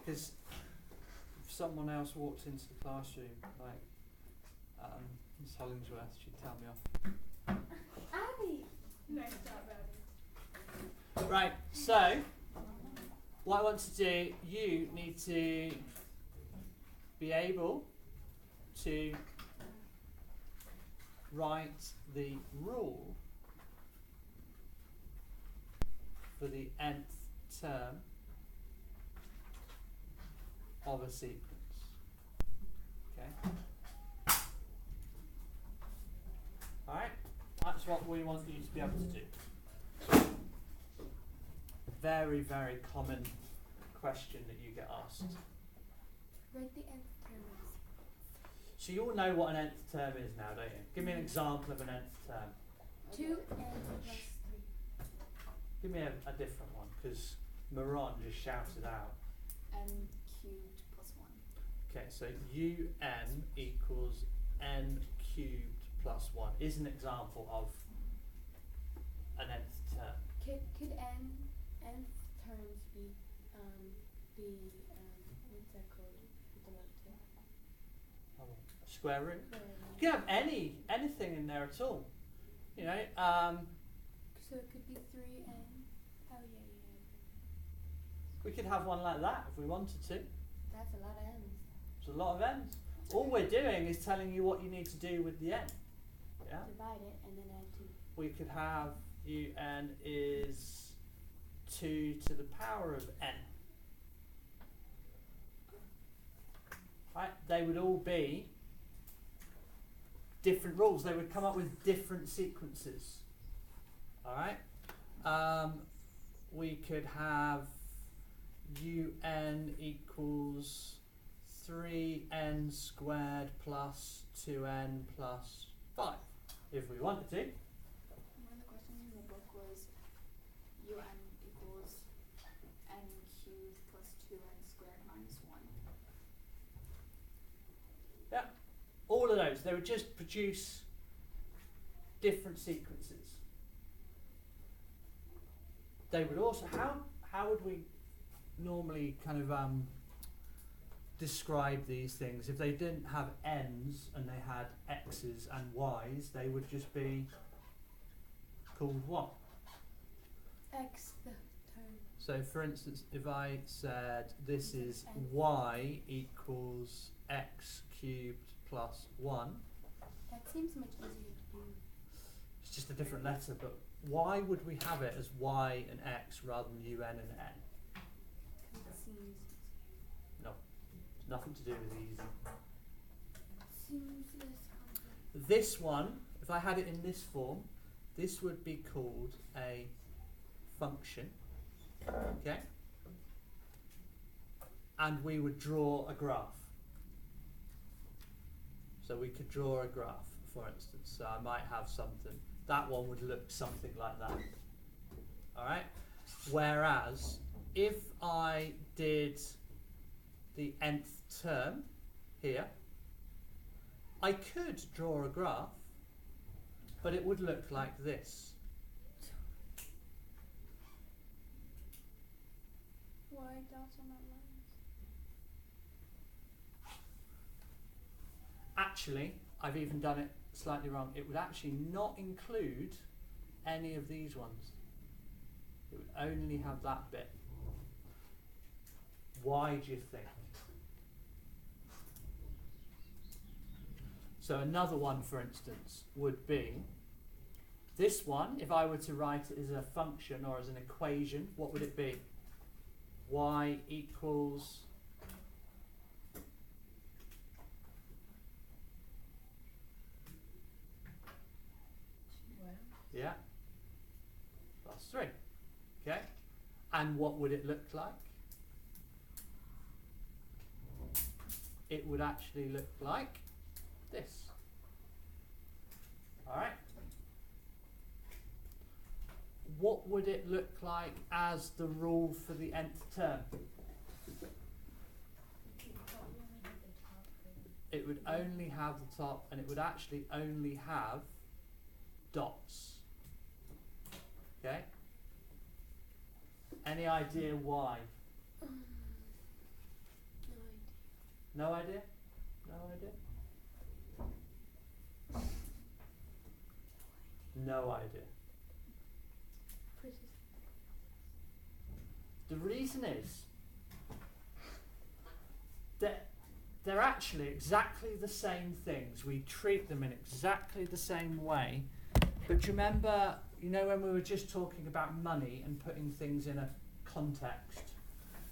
Because if someone else walked into the classroom, like Miss Hollingsworth, she'd tell me off. Abby! Nice job, Abby. Right, so what I want to do, you need to be able to write the rule for the nth term of a sequence. Okay? Alright? That's what we want you to be able to do. Very, very common question that you get asked. Write the nth term. So you all know what an nth term is now, don't you? Give me an example of an nth term. 2n plus 3. Give me a different one, because Maron just shouted out. N cubed plus 1. Okay, so un equals n cubed plus 1 is an example of an nth term. Could nth terms be what's that called? With the multiple. Square root. You can have anything in there at all. You know, So it could be 3n. Oh yeah. we could have one like that if we wanted to. That's a lot of n's. There's a lot of n's. All we're doing is telling you what you need to do with the n. Yeah. Divide it and then add 2. We could have un is 2 to the power of n. Right? They would all be different rules. They would come up with different sequences. Alright? We could have un equals 3n squared plus 2n plus 5 if we wanted to. One of the questions in the book was un equals n cubed plus 2n squared minus 1. Yeah, all of those. They would just produce different sequences. They would also, how would we normally kind of describe these things? If they didn't have n's and they had x's and y's, they would just be called what? X the term. So for instance, if I said this is y equals x cubed plus 1, That seems much easier to do. it's just a different letter, but why would we have it as y and x rather than un and n? Because it seems easier. It's nothing to do with easy. Seems less complex. This one, if I had it in this form, this would be called a function. Okay? And we would draw a graph. So we could draw a graph, for instance. So I might have something. That one would look something like that. Alright? Whereas, if I did the nth term here, I could draw a graph, but it would look like this. Why dots on that line? Actually, I've even done it slightly wrong. It would actually not include any of these ones. It would only have that bit. Why do you think? So another one, for instance, would be this one. If I were to write it as a function or as an equation, what would it be? Y equals yeah, plus 3. Okay, and what would it look like? It would actually look like this. Alright? What would it look like as the rule for the nth term? It would only have the top, and it would actually only have dots. Okay? Any idea why? No idea? No idea? No idea. The reason is that they're actually exactly the same things. We treat them in exactly the same way. But do you remember, you know, when we were just talking about money and putting things in a context?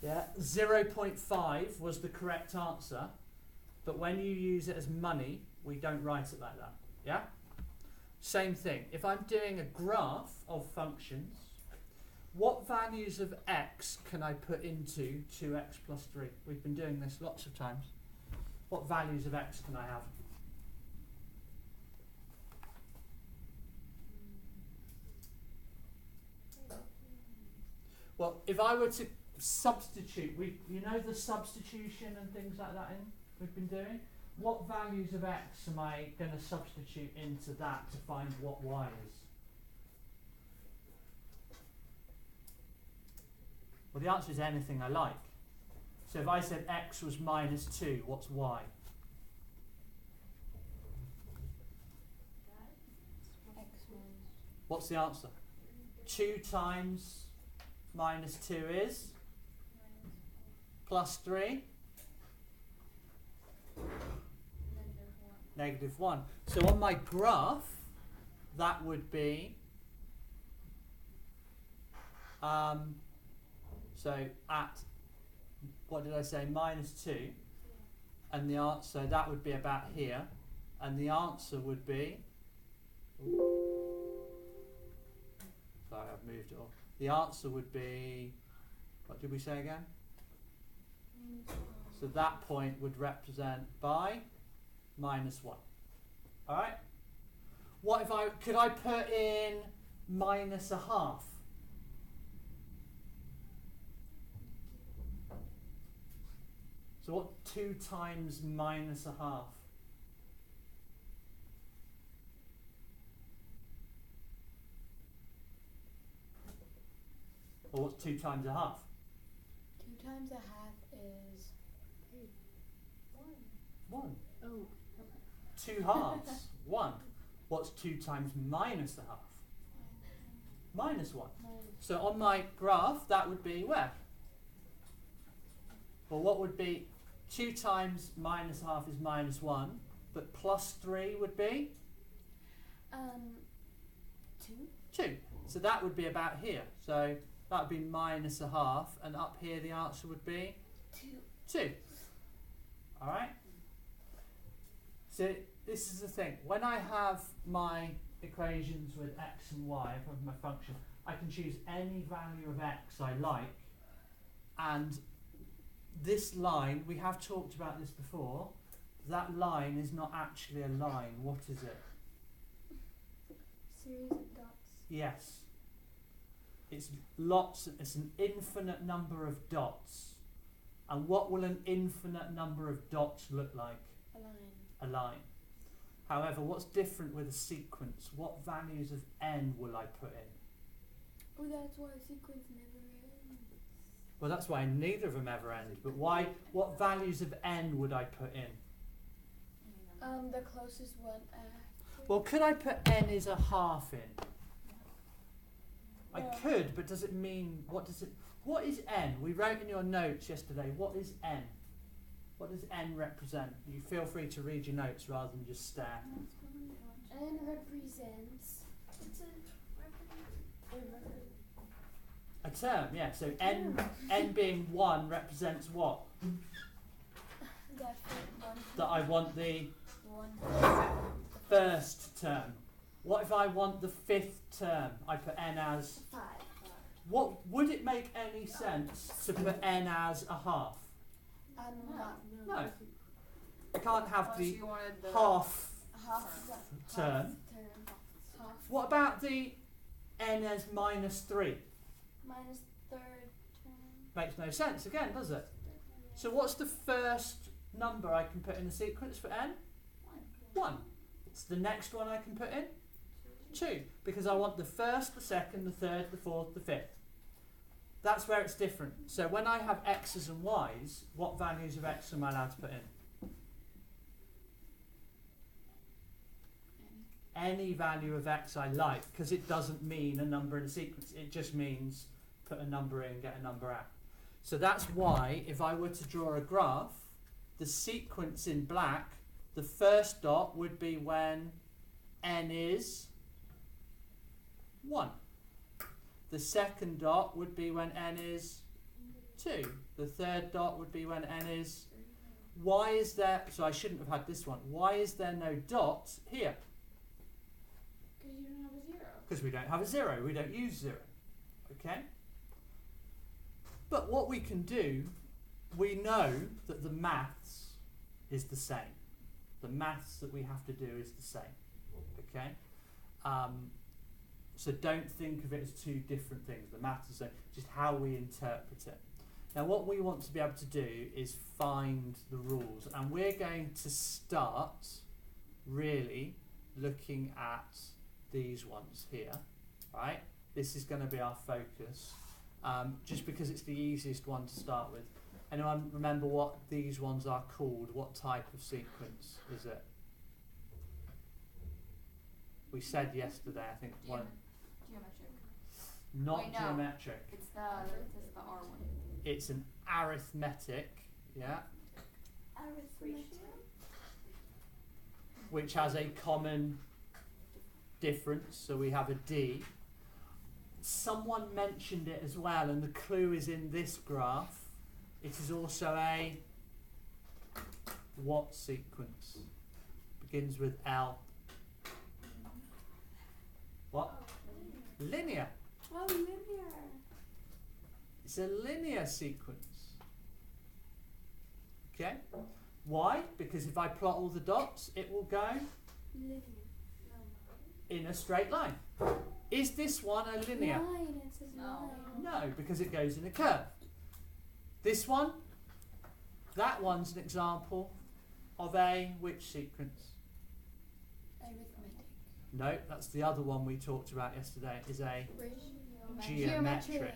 Yeah, 0.5 was the correct answer, but when you use it as money, we don't write it like that. Yeah? Same thing. If I'm doing a graph of functions, what values of x can I put into 2x plus 3? We've been doing this lots of times. What values of x can I have? Well, if I were to substitute, you know the substitution and things like that we've been doing? What values of x am I going to substitute into that to find what y is? Well, the answer is anything I like. So if I said x was minus 2, what's y? What's the answer? 2 times minus 2 is? Plus 3? Negative 1. So on my graph, that would be, so at, what did I say, minus 2, and the answer, that would be about here, and the answer would be, sorry, I've moved it all. The answer would be, what did we say again? So that point would represent by minus 1. Alright? What if could I put in minus a half? So what 2 times minus a half? Or what's 2 times a half? 2 times a half is 1. Oh. 2 halves, 1. What's 2 times minus a half? Minus 1. So on my graph, that would be where? Well, what would be 2 times minus a half is minus 1, but plus 3 would be? 2. 2. So that would be about here. So that would be minus a half, and up here the answer would be? 2. Alright? So this is the thing. When I have my equations with x and y, if I have my function, I can choose any value of x I like, and this line, we have talked about this before, that line is not actually a line. What is it? Series of dots. Yes. It's lots, it's an infinite number of dots. And what will an infinite number of dots look like? A line. A line. However, what's different with a sequence? What values of n will I put in? Oh, that's why a sequence never ends. Well, that's why neither of them ever end. But why? What values of n would I put in? The closest one after. Well, could I put n is a half in? I could, but does it mean, what is n? We wrote in your notes yesterday, what is n? What does n represent? You feel free to read your notes rather than just stare. N represents. It's A term, yeah. So n being 1 represents what? That I want the first term. What if I want the 5th term? I put n as 5. What would it make any sense to put n as a half? No. I can't have the half term. What about the n as minus 3? Minus 3rd term. Makes no sense again, does it? So what's the first number I can put in the sequence for n? 1. It's the next one I can put in? 2. Because I want the first, the second, the third, the fourth, the fifth. That's where it's different. So when I have x's and y's, what values of x am I allowed to put in? Any value of x I like, because it doesn't mean a number in a sequence. It just means put a number in, get a number out. So that's why if I were to draw a graph, the sequence in black, the first dot would be when n is 1. The second dot would be when n is 2. The third dot would be when n is... Why is there... So I shouldn't have had this one. Why is there no dot here? Because you don't have a 0. Because we don't have a 0. We don't use 0. Okay? But what we can do, we know that the maths is the same. The maths that we have to do is the same. Okay? So don't think of it as two different things. The maths is the same, just how we interpret it. Now what we want to be able to do is find the rules. And we're going to start really looking at these ones here. Right? This is going to be our focus. Just because it's the easiest one to start with. Anyone remember what these ones are called? What type of sequence is it? We said yesterday, I think, one. Geometric. Not Wait, no. geometric. It's the R one. It's an arithmetic, yeah, Arithmetic. which has a common difference. So we have a D. Someone mentioned it as well, and the clue is in this graph. It is also a what sequence? Begins with L. What? Linear. Oh, linear. It's a linear sequence. Okay? Why? Because if I plot all the dots, it will go Linear. in a straight line. Is this one a linear? Line. It says No. line. No, because it goes in a curve. This one, that one's an example of a which sequence? Arithmetic. No, that's the other one we talked about yesterday, is a geometric.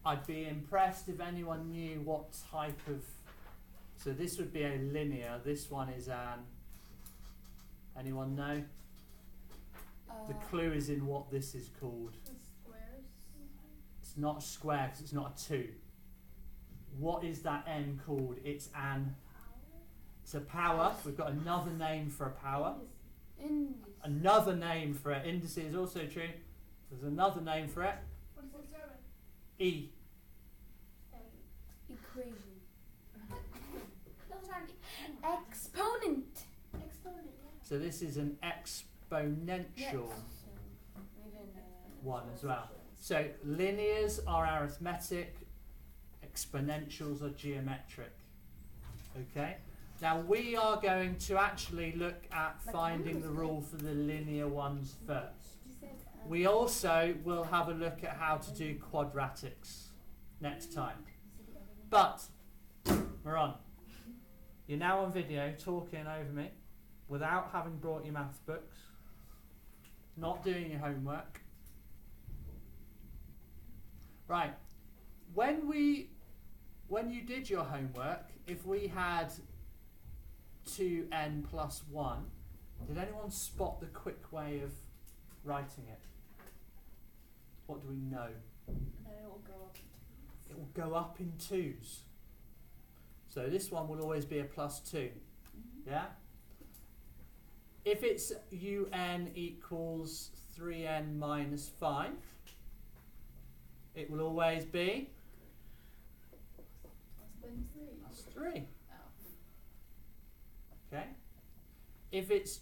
I'd be impressed if anyone knew what type of... So this would be a linear, this one is an... Anyone know? The clue is in what this is called. Squares. It's not a square because it's not a 2. What is that n called? It's a power. We've got another name for a power. Indices. Another name for it. Indice is also true. There's another name for it. What is it? E. Equation. Exponent. Exponent. So this is an exponential one as well. So linears are arithmetic, exponentials are geometric. Okay? Now we are going to actually look at finding the rule for the linear ones first. We also will have a look at how to do quadratics next time. But, Maron, you're now on video talking over me without having brought your maths books, not doing your homework. Right, when you did your homework, if we had 2n plus 1, did anyone spot the quick way of writing it? What do we know? Then it will go up. It will go up in 2s. So this one will always be a plus 2. Yeah? If it's un equals 3n minus 5, it will always be plus 3. Okay? If it's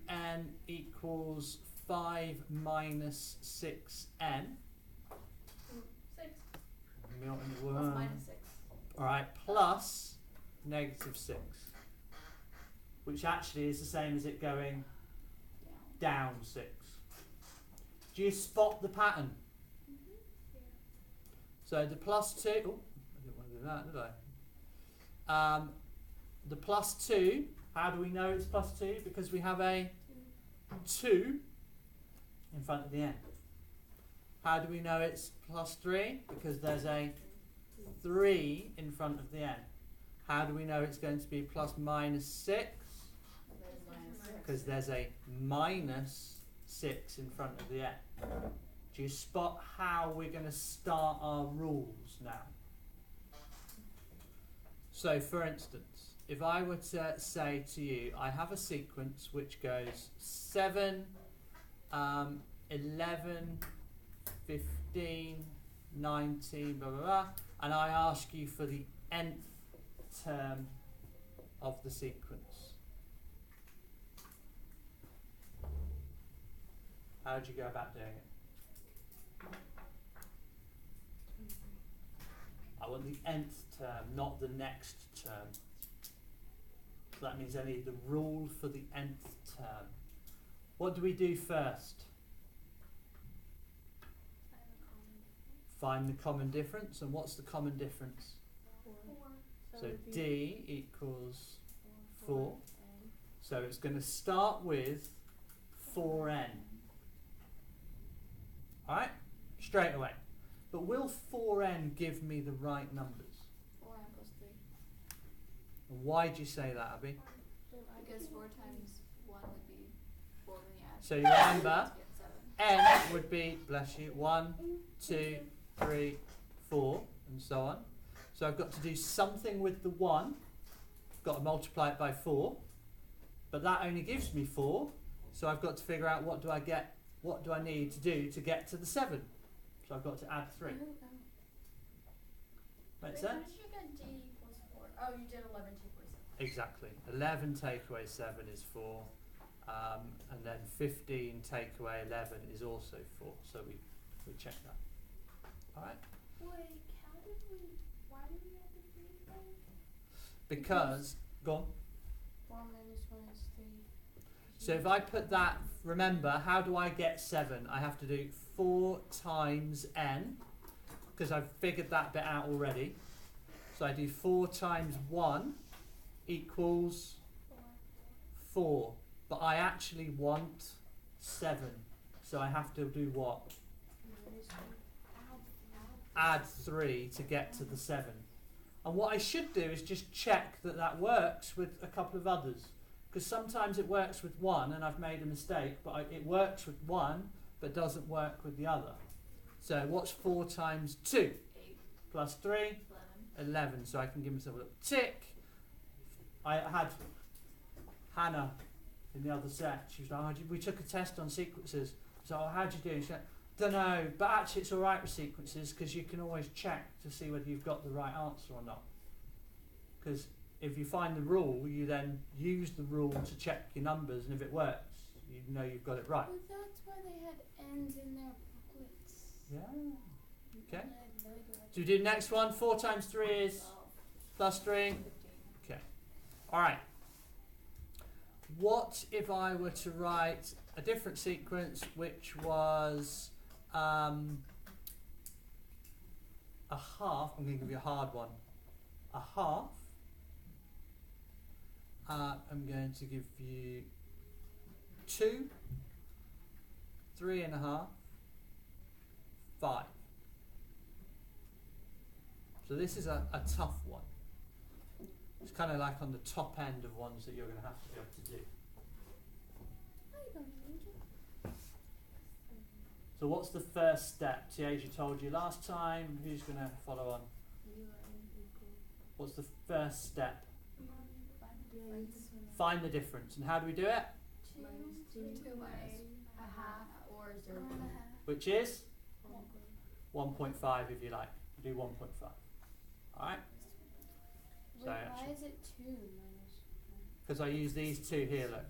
un equals 5 minus 6n, 6. Plus minus 6. Alright, plus negative 6. Which actually is the same as it going down 6. Do you spot the pattern? So the plus 2, oh, I didn't want to do that, did I? The plus 2, how do we know it's plus 2? Because we have a 2 in front of the n. How do we know it's plus 3? Because there's a 3 in front of the n. How do we know it's going to be plus minus 6? Because there's a minus 6 in front of the n. Do you spot how we're going to start our rules now? So, for instance, if I were to say to you, I have a sequence which goes 7, 11, 15, 19, blah, blah, blah, and I ask you for the nth term of the sequence. How do you go about doing it? I want the nth term, not the next term. So that means I need the rule for the nth term. What do we do first? Find the common difference. And what's the common difference? 4. So D equals 4. So it's going to start with 4n. Alright? Straight away. But will 4n give me the right numbers? 4n plus 3. And why do you say that, Abby? Because 4 times 1 would be 4 when you add. So you remember, to get 7. n would be, bless you, 1, 2, 3, 4, and so on. So I've got to do something with the 1. I've got to multiply it by 4. But that only gives me 4. So I've got to figure out what do I need to do to get to the 7. So I've got to add 3. Make sense? How did you get D equals 4? Oh, you did 11 take away 7. Exactly. 11 take away 7 is 4. And then 15 take away 11 is also 4. So we check that. Alright? Wait, why did we add the 3 then? Because, go on. 4 minus 1 is 3. So if I put that, remember, how do I get 7? I have to do 4 times n, because I've figured that bit out already. So I do 4 times 1 equals 4. But I actually want 7. So I have to do what? Add 3 to get to the 7. And what I should do is just check that that works with a couple of others. Because sometimes it works with one and I've made a mistake, but it works with one but doesn't work with the other. So what's 4 times 2? 8 Plus 3? 11. So I can give myself a little tick. I had Hannah in the other set. She was like, oh, we took a test on sequences. So how'd you do? And she said, don't know, but actually it's alright with sequences because you can always check to see whether you've got the right answer or not. Because if you find the rule, you then use the rule to check your numbers, and if it works, you know you've got it right. Well, that's why they had ends in their booklets. Yeah. Okay. And I had no idea what So we do the next one. 4 times 3 is plus 3. 15. Okay. Alright. What if I were to write a different sequence which was a half? I'm going to give you a hard one. A half. I'm going to give you 2, 3.5, 5. So this is a tough one. It's kind of like on the top end of ones that you're going to have to be able to do. I don't need it. So what's the first step? Tiaja told you last time. Who's going to follow on? What's the first step? Find the difference. And how do we do it? 2 minus a half or 0. Which is 1.5 if you like. Do 1.5. Alright? Wait, why is it 2 minus? Because I use these two here, look.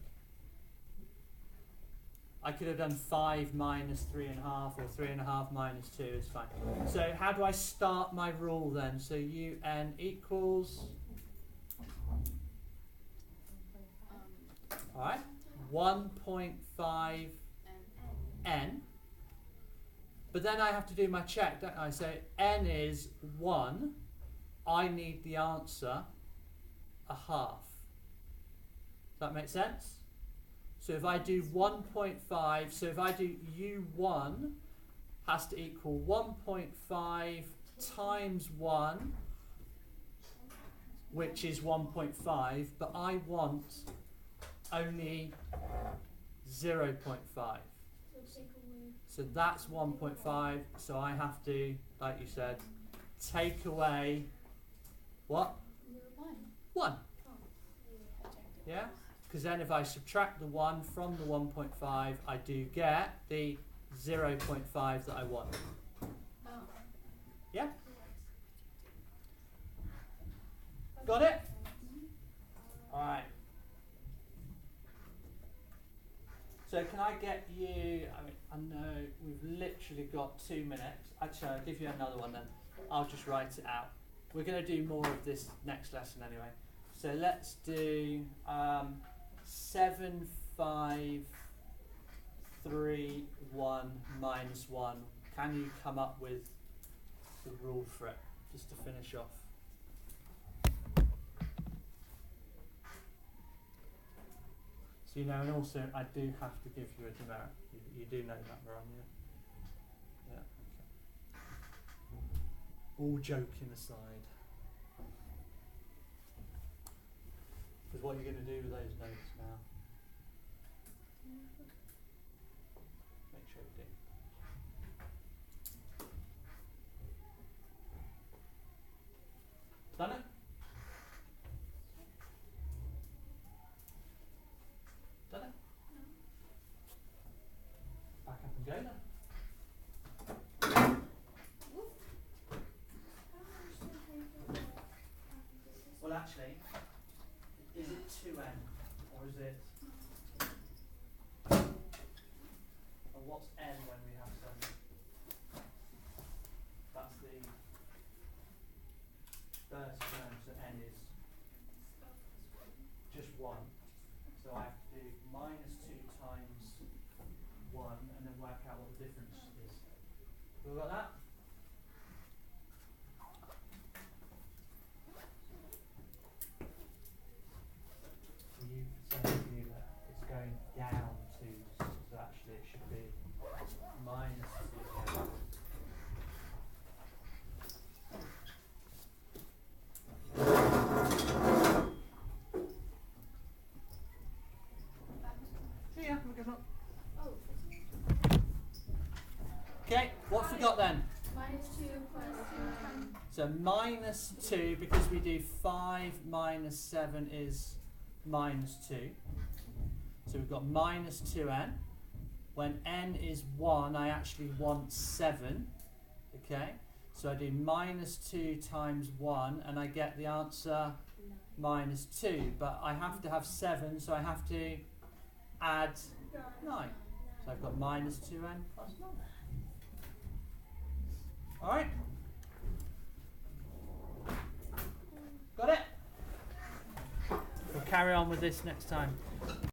I could have done 5 minus 3.5 or 3.5 minus 2, it's fine. So how do I start my rule then? So UN equals, alright, 1.5 n. But then I have to do my check, don't I? So n is 1. I need the answer a half. Does that make sense? So if I do 1.5, so if I do U1, has to equal 1.5 times 1, which is 1.5, but I want only 0.5. So that's 1.5, so I have to, like you said, take away what? 1. Yeah? Because then if I subtract the 1 from the 1.5, I do get the 0.5 that I want. Yeah? Got it? Alright. So can I get you, I know we've literally got 2 minutes. Actually, I'll give you another one then. I'll just write it out. We're going to do more of this next lesson anyway. So let's do 7, 5, 3, 1, minus 1. Can you come up with the rule for it, just to finish off? So you know, and also I do have to give you a numeric. You do know that, Veron, yeah? Yeah, okay. All joking aside. Because what are you going to do with those notes now? Make sure you do. Done it? Done it? Back up and go then. Well, actually, is it 2n or is it? And what's n when we have 7? That's the first term, so n is just 1. So I have to do minus 2 times 1 and then work out what the difference is. We got that? You say to you that it's going down 2, so actually it should be minus 2. Yeah, we'll give up. Okay, what's we got then? Minus 2 plus 2. So minus 2, because we do 5 minus 7 is minus 2. So we've got minus 2n. When n is 1, I actually want 7. Okay, so I do minus 2 times 1, and I get the answer minus 2. But I have to have 7, so I have to add 9. So I've got minus 2n plus 9. Alright? Got it? We'll carry on with this next time.